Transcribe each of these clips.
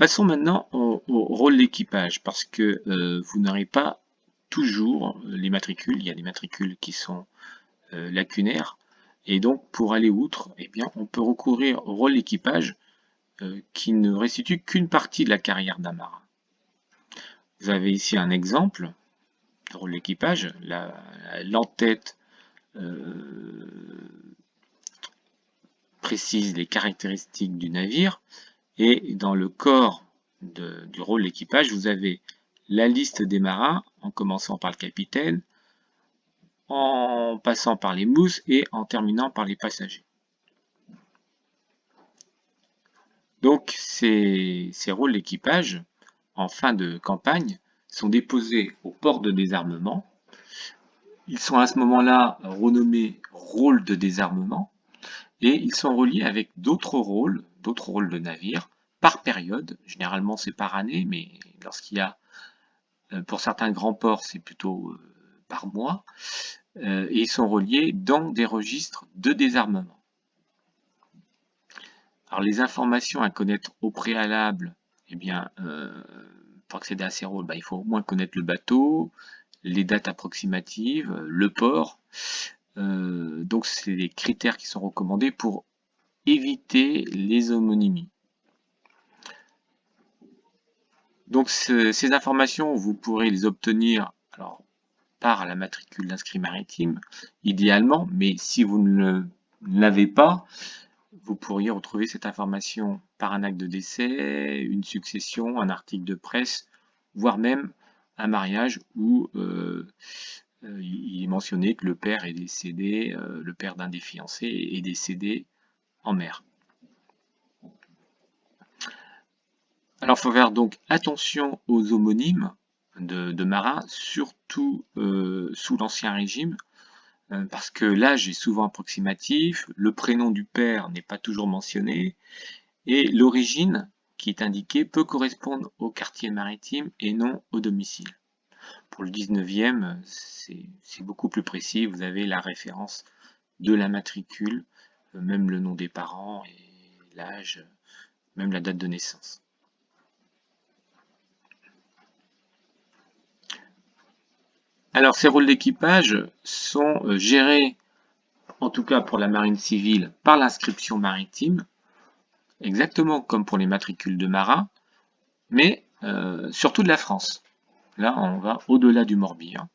Passons maintenant au rôle d'équipage, parce que vous n'aurez pas toujours les matricules. Il y a des matricules qui sont lacunaires, et donc pour aller outre, eh bien, on peut recourir au rôle d'équipage qui ne restitue qu'une partie de la carrière d'un marin. Vous avez ici un exemple de rôle d'équipage. L'entête précise les caractéristiques du navire, et dans le corps du rôle d'équipage, vous avez la liste des marins, en commençant par le capitaine, en passant par les mousses et en terminant par les passagers. Donc ces rôles d'équipage, en fin de campagne, sont déposés au port de désarmement. Ils sont à ce moment-là renommés rôles de désarmement, et ils sont reliés avec d'autres rôles de navire, par période. Généralement c'est par année, mais lorsqu'il y a, pour certains grands ports, c'est plutôt par mois, et ils sont reliés dans des registres de désarmement. Alors les informations à connaître au préalable, eh bien, pour accéder à ces rôles, il faut au moins connaître le bateau, les dates approximatives, le port. Donc c'est des critères qui sont recommandés pour éviter les homonymies. Donc ces informations, vous pourrez les obtenir par la matricule d'inscrit maritime, idéalement, mais si vous ne l'avez pas, vous pourriez retrouver cette information par un acte de décès, une succession, un article de presse, voire même un mariage où il est mentionné que le père est décédé, le père d'un des fiancés est décédé en mer. Alors il faut faire donc attention aux homonymes de marins, surtout sous l'Ancien Régime, parce que l'âge est souvent approximatif, le prénom du père n'est pas toujours mentionné, et l'origine qui est indiquée peut correspondre au quartier maritime et non au domicile. Pour le 19e, c'est beaucoup plus précis, vous avez la référence de la matricule, même le nom des parents et l'âge, même la date de naissance. Alors ces rôles d'équipage sont gérés, en tout cas pour la marine civile, par l'inscription maritime, exactement comme pour les matricules de marins, mais surtout de la France. Là, on va au-delà du Morbihan.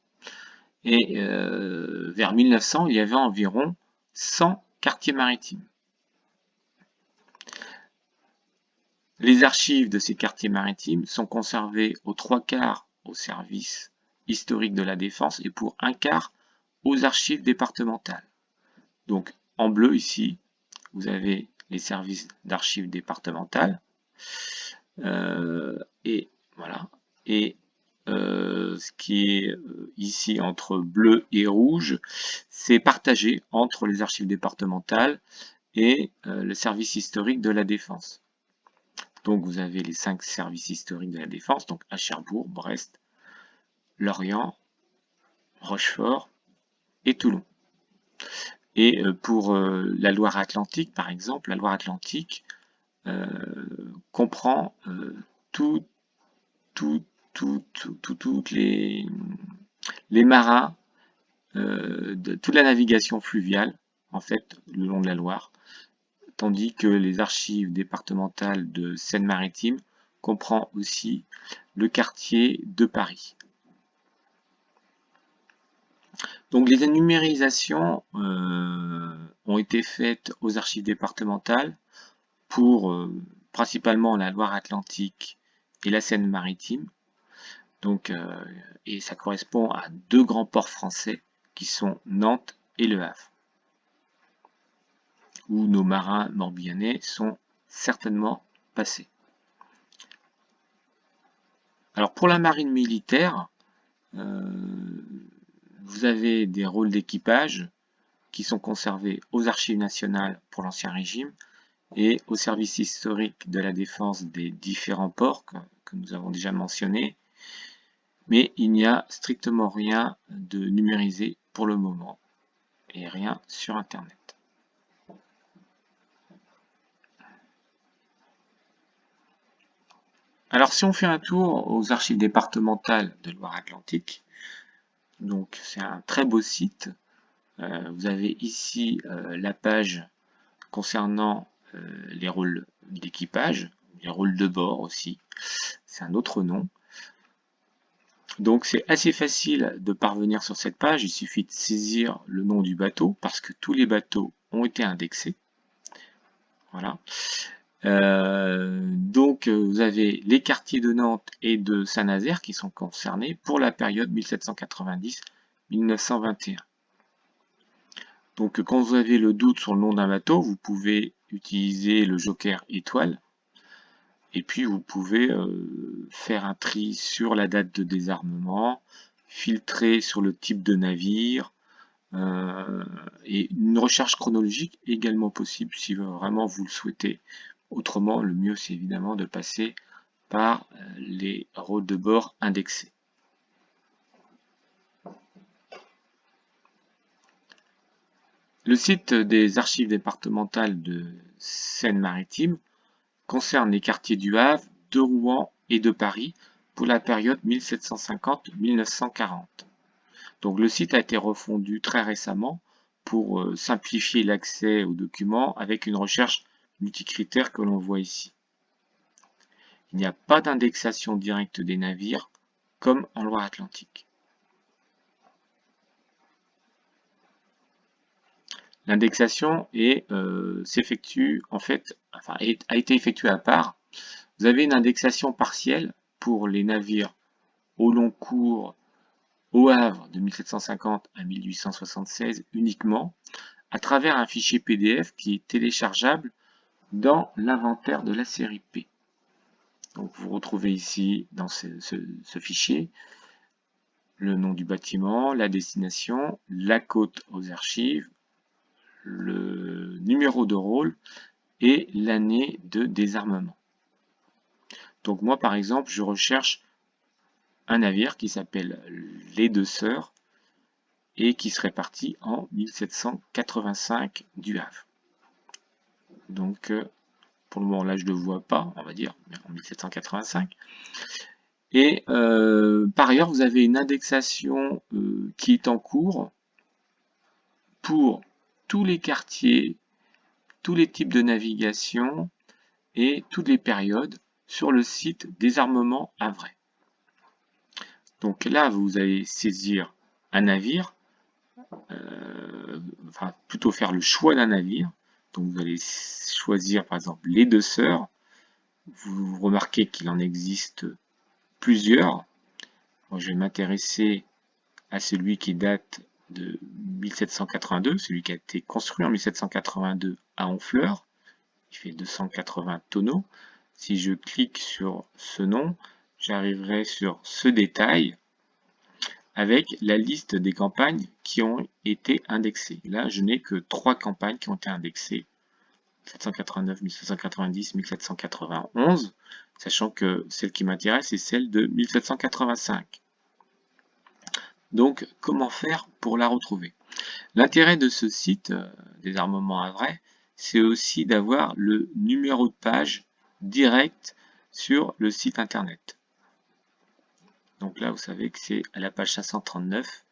Et vers 1900, il y avait environ 100 quartiers maritimes. Les archives de ces quartiers maritimes sont conservées aux 3/4 au service historique de la Défense et pour 1/4 aux archives départementales. Donc en bleu ici, vous avez les services d'archives départementales. Et voilà. Et ce qui est ici entre bleu et rouge, c'est partagé entre les archives départementales et le service historique de la Défense. Donc vous avez les 5 services historiques de la Défense, donc à Cherbourg, Brest, Lorient, Rochefort et Toulon. Et pour la Loire-Atlantique, par exemple, la Loire-Atlantique comprend tous les marins de toute la navigation fluviale, en fait, le long de la Loire, tandis que les archives départementales de Seine-Maritime comprend aussi le quartier de Paris. Donc les numérisations ont été faites aux archives départementales pour principalement la Loire-Atlantique et la Seine-Maritime. Donc, et ça correspond à 2 grands ports français qui sont Nantes et Le Havre, où nos marins morbihanais sont certainement passés. Alors pour la marine militaire, vous avez des rôles d'équipage qui sont conservés aux archives nationales pour l'Ancien Régime et au service historique de la défense des différents ports que nous avons déjà mentionnés, mais il n'y a strictement rien de numérisé pour le moment et rien sur Internet. Alors, si on fait un tour aux archives départementales de Loire-Atlantique, donc c'est un très beau site. Vous avez ici la page concernant les rôles d'équipage, les rôles de bord aussi, c'est un autre nom. Donc c'est assez facile de parvenir sur cette page, il suffit de saisir le nom du bateau parce que tous les bateaux ont été indexés. Voilà. Donc vous avez les quartiers de Nantes et de Saint-Nazaire qui sont concernés pour la période 1790-1921. Donc quand vous avez le doute sur le nom d'un bateau, vous pouvez utiliser le joker étoile. Et puis vous pouvez faire un tri sur la date de désarmement, filtrer sur le type de navire, et une recherche chronologique également possible si vraiment vous le souhaitez. Autrement, le mieux c'est évidemment de passer par les rôles de bord indexés. Le site des archives départementales de Seine-Maritime concerne les quartiers du Havre, de Rouen et de Paris pour la période 1750-1940. Donc le site a été refondu très récemment pour simplifier l'accès aux documents avec une recherche multicritère que l'on voit ici. Il n'y a pas d'indexation directe des navires comme en Loire-Atlantique. L'indexation s'effectue en fait, a été effectuée à part. Vous avez une indexation partielle pour les navires au long cours au Havre de 1750 à 1876 uniquement à travers un fichier PDF qui est téléchargeable dans l'inventaire de la série P. Donc vous retrouvez ici dans ce fichier le nom du bâtiment, la destination, la cote aux archives, le numéro de rôle et l'année de désarmement. Donc moi par exemple je recherche un navire qui s'appelle les Deux Sœurs et qui serait parti en 1785 du Havre. Donc pour le moment là je ne le vois pas, on va dire, mais en 1785. Et par ailleurs vous avez une indexation qui est en cours pour tous les quartiers, tous les types de navigation et toutes les périodes sur le site Désarmement Havrais. Donc là, vous allez saisir un navire, enfin plutôt faire le choix d'un navire. Donc vous allez choisir par exemple les Deux Sœurs. Vous remarquez qu'il en existe plusieurs. Moi, je vais m'intéresser à celui qui date de 1782, celui qui a été construit en 1782 à Honfleur. Il fait 280 tonneaux. Si je clique sur ce nom, j'arriverai sur ce détail avec la liste des campagnes qui ont été indexées. Là, je n'ai que 3 campagnes qui ont été indexées. 1789, 1790, 1791, sachant que celle qui m'intéresse est celle de 1785. Donc, comment faire pour la retrouver? L'intérêt de ce site Désarmement Havrais, c'est aussi d'avoir le numéro de page direct sur le site internet. Donc là, vous savez que c'est à la page 539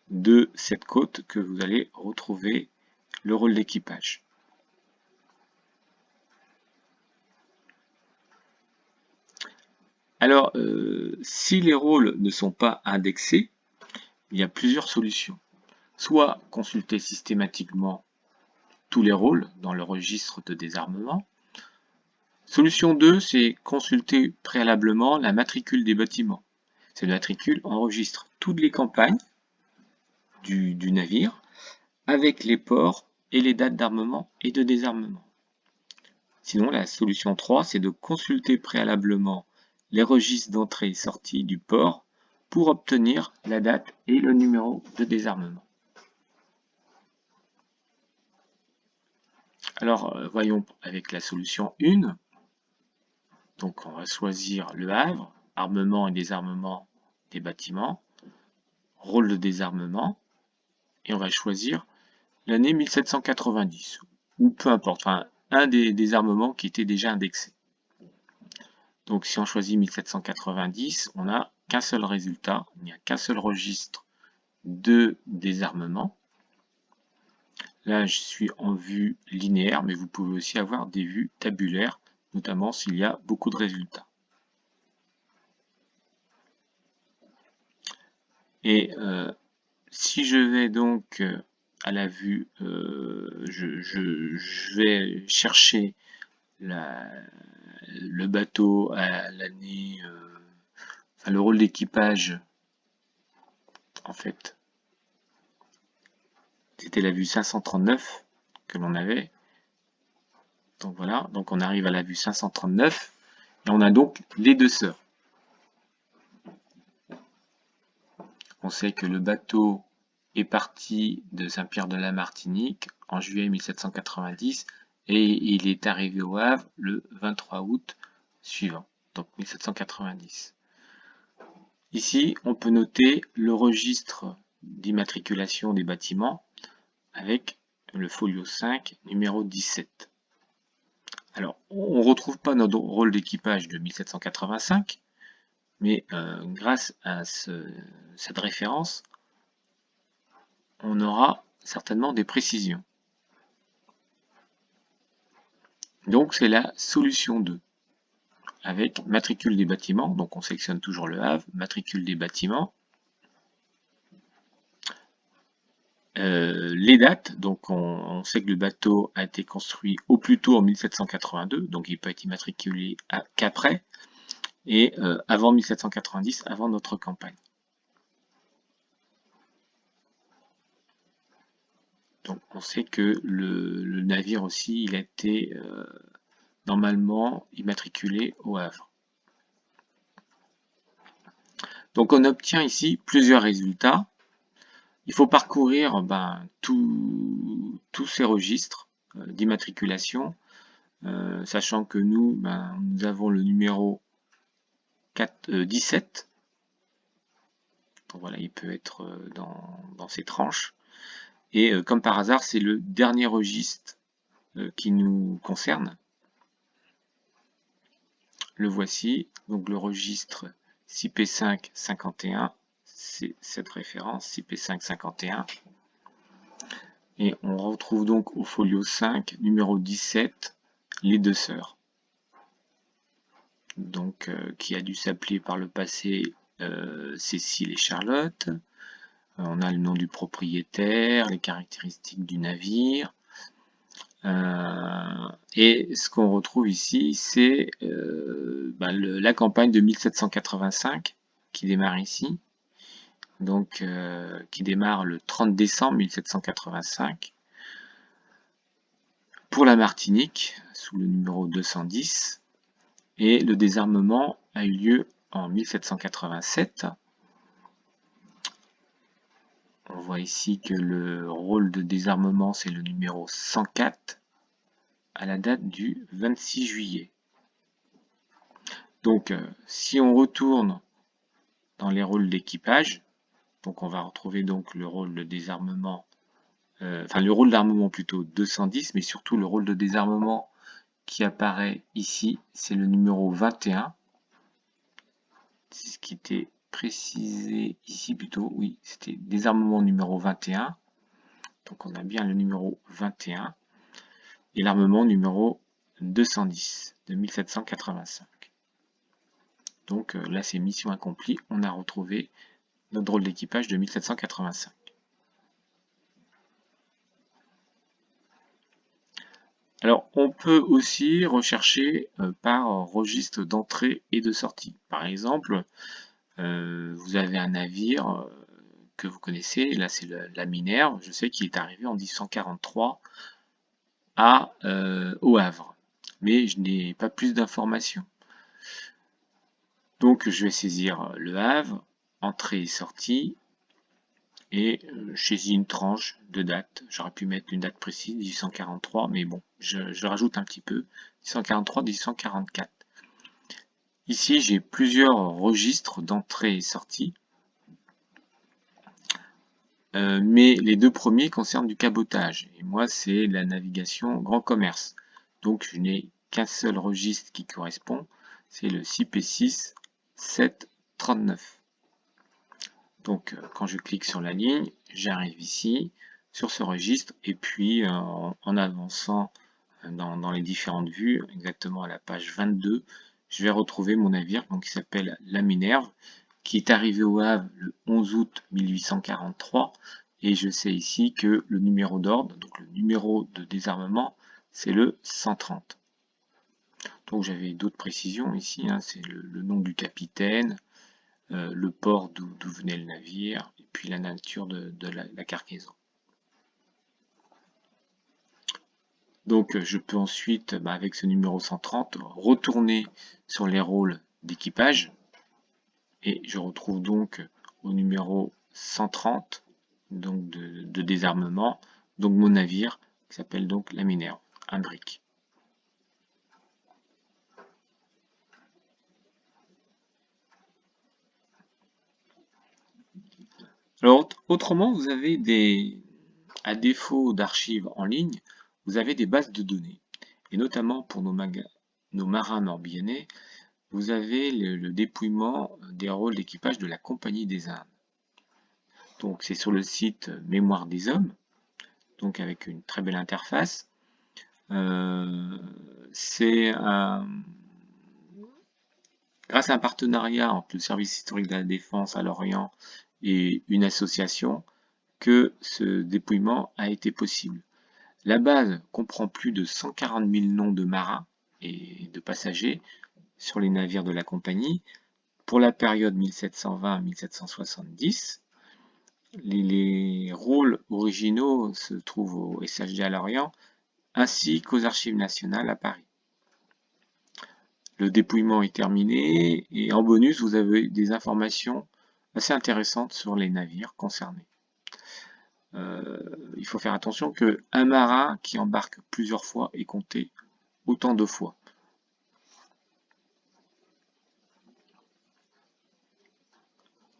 de cette côte que vous allez retrouver le rôle d'équipage. Alors, si les rôles ne sont pas indexés, il y a plusieurs solutions. Soit consulter systématiquement tous les rôles dans le registre de désarmement. Solution 2, c'est consulter préalablement la matricule des bâtiments. Cette matricule enregistre toutes les campagnes du navire avec les ports et les dates d'armement et de désarmement. Sinon, la solution 3, c'est de consulter préalablement les registres d'entrée et sortie du port pour obtenir la date et le numéro de désarmement. Alors, voyons avec la solution 1. Donc, on va choisir le Havre, armement et désarmement des bâtiments, rôle de désarmement, et on va choisir l'année 1790, ou peu importe, enfin, un des désarmements qui était déjà indexé. Donc si on choisit 1790, on n'a qu'un seul résultat, il n'y a qu'un seul registre de désarmement. Là, je suis en vue linéaire, mais vous pouvez aussi avoir des vues tabulaires, notamment s'il y a beaucoup de résultats. Et si je vais donc à la vue, je vais chercher le bateau à l'année, enfin le rôle d'équipage, en fait, c'était la vue 539 que l'on avait. Donc voilà, donc on arrive à la vue 539 et on a donc les deux sœurs. On sait que le bateau est parti de Saint-Pierre-de-la-Martinique en juillet 1790 et il est arrivé au Havre le 23 août suivant, donc 1790. Ici, on peut noter le registre d'immatriculation des bâtiments avec le folio 5, numéro 17. Alors, on ne retrouve pas notre rôle d'équipage de 1785, mais grâce à cette référence, on aura certainement des précisions. Donc, c'est la solution 2. Avec matricule des bâtiments, donc on sélectionne toujours le Havre, matricule des bâtiments. Les dates, donc on sait que le bateau a été construit au plus tôt en 1782, donc il peut être immatriculé qu'après, et avant 1790, avant notre campagne. Donc on sait que le navire aussi, il a été normalement immatriculé au Havre. Donc on obtient ici plusieurs résultats. Il faut parcourir tous ces registres d'immatriculation, sachant que nous avons le numéro 17. Donc voilà, il peut être dans ces tranches. Et comme par hasard, c'est le dernier registre qui nous concerne. Le voici, donc le registre 6P5 51, c'est cette référence 6P5 51. Et on retrouve donc au folio 5, numéro 17, les deux sœurs. Donc, qui a dû s'appeler par le passé Cécile et Charlotte. On a le nom du propriétaire, les caractéristiques du navire. Et ce qu'on retrouve ici, c'est la campagne de 1785 qui démarre ici. Donc, qui démarre le 30 décembre 1785 pour la Martinique, sous le numéro 210. Et le désarmement a eu lieu en 1787. On voit ici que le rôle de désarmement, c'est le numéro 104 à la date du 26 juillet. Donc, si on retourne dans les rôles d'équipage, donc on va retrouver donc le rôle de désarmement, le rôle d'armement plutôt 210, mais surtout le rôle de désarmement qui apparaît ici, c'est le numéro 21. C'est ce qui était précisé ici plutôt, oui, c'était désarmement numéro 21. Donc on a bien le numéro 21 et l'armement numéro 210 de 1785. Donc là c'est mission accomplie, on a retrouvé notre rôle d'équipage de 1785. Alors on peut aussi rechercher par registre d'entrée et de sortie. Par exemple, vous avez un navire que vous connaissez, là c'est la Minerve, je sais qu'il est arrivé en 1843 au Havre, mais je n'ai pas plus d'informations. Donc je vais saisir le Havre, entrée et sortie, et je saisis une tranche de date. J'aurais pu mettre une date précise, 1843, mais bon, je rajoute un petit peu, 1843, 1844. Ici, j'ai plusieurs registres d'entrée et sortie, mais les deux premiers concernent du cabotage, et moi c'est la navigation grand commerce. Donc je n'ai qu'un seul registre qui correspond, c'est le CP6 739. Donc quand je clique sur la ligne, j'arrive ici, sur ce registre, et puis en avançant dans les différentes vues, exactement à la page 22, je vais retrouver mon navire donc, qui s'appelle la Minerve, qui est arrivé au Havre le 11 août 1843, et je sais ici que le numéro d'ordre, donc le numéro de désarmement, c'est le 130. Donc j'avais d'autres précisions ici, hein, c'est le nom du capitaine, le port d'où venait le navire, et puis la nature de la cargaison. Donc je peux ensuite, avec ce numéro 130, retourner sur les rôles d'équipage, et je retrouve donc au numéro 130, donc de désarmement, donc mon navire, qui s'appelle donc la Minerve, un brick. Alors autrement, vous avez à défaut d'archives en ligne, vous avez des bases de données. Et notamment pour nos marins morbihanais, vous avez le dépouillement des rôles d'équipage de la Compagnie des Indes. Donc c'est sur le site Mémoire des Hommes, donc avec une très belle interface. C'est grâce à un partenariat entre le Service historique de la Défense à Lorient et une association que ce dépouillement a été possible. La base comprend plus de 140 000 noms de marins et de passagers sur les navires de la compagnie pour la période 1720-1770. Les rôles originaux se trouvent au SHD à Lorient ainsi qu'aux Archives nationales à Paris. Le dépouillement est terminé et en bonus, vous avez des informations assez intéressantes sur les navires concernés. Il faut faire attention qu'un marin qui embarque plusieurs fois est compté autant de fois.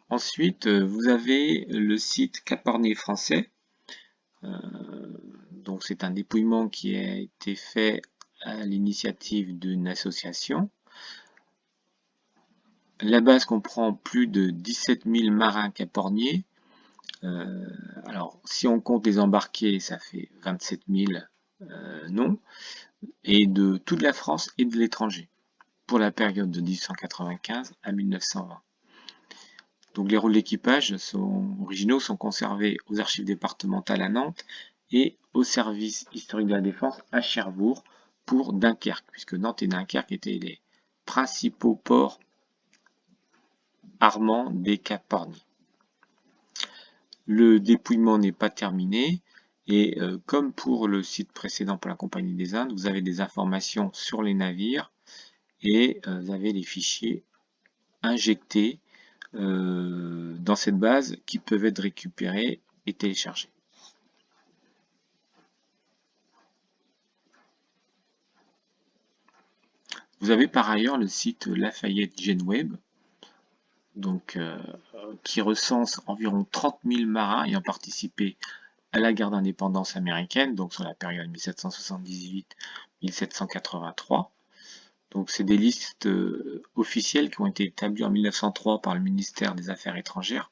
Ensuite, vous avez le site Cap-Ornier français. Donc c'est un dépouillement qui a été fait à l'initiative d'une association. La base comprend plus de 17 000 marins caporniers. Alors, si on compte les embarqués, ça fait 27 000 noms, et de toute la France et de l'étranger, pour la période de 1895 à 1920. Donc les rôles d'équipage originaux sont conservés aux archives départementales à Nantes et au service historique de la défense à Cherbourg pour Dunkerque, puisque Nantes et Dunkerque étaient les principaux ports armants des Cap-Ornier. Le dépouillement n'est pas terminé et comme pour le site précédent pour la Compagnie des Indes, vous avez des informations sur les navires et vous avez les fichiers injectés dans cette base qui peuvent être récupérés et téléchargés. Vous avez par ailleurs le site Lafayette GenWeb, donc, qui recense environ 30 000 marins ayant participé à la guerre d'indépendance américaine, donc sur la période 1778-1783. Donc c'est des listes officielles qui ont été établies en 1903 par le ministère des Affaires étrangères,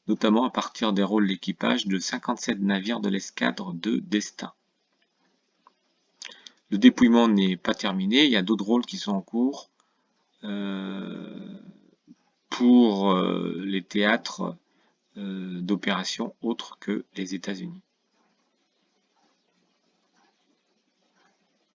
notamment à partir des rôles d'équipage de 57 navires de l'escadre de Destin. Le dépouillement n'est pas terminé, il y a d'autres rôles qui sont en cours pour les théâtres d'opérations autres que les États-Unis.